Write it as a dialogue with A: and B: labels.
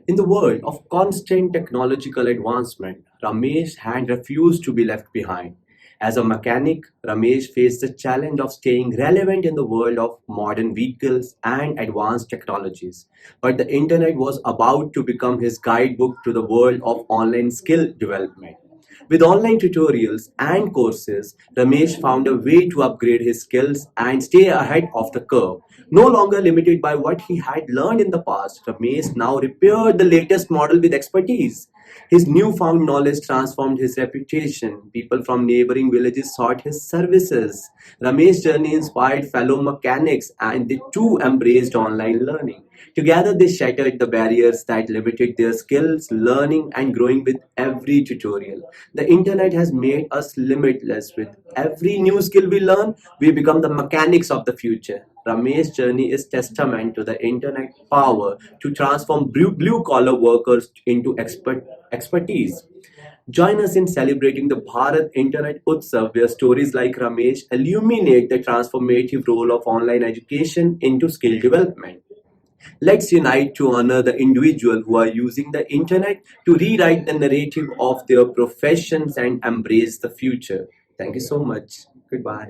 A: In the world of constant technological advancement, Ramesh had refused to be left behind. As a mechanic, Ramesh faced the challenge of staying relevant in the world of modern vehicles and advanced technologies. But the internet was about to become his guidebook to the world of online skill development. With online tutorials and courses, Ramesh found a way to upgrade his skills and stay ahead of the curve. No longer limited by what he had learned in the past, Ramesh now repaired the latest model with expertise. His newfound knowledge transformed his reputation. People from neighboring villages sought his services. Ramesh's journey inspired fellow mechanics, and they too embraced online learning. Together, they shattered the barriers that limited their skills, learning, and growing with every tutorial. The internet has made us limitless. With every new skill we learn, we become the mechanics of the future. Ramesh's journey is testament to the internet power to transform blue collar workers into expertise. Join us in celebrating the Bharat Internet Utsav, where stories like Ramesh illuminate the transformative role of online education into skill development. Let's unite to honor the individual who are using the internet to rewrite the narrative of their professions and embrace the future. Thank you so much. Goodbye.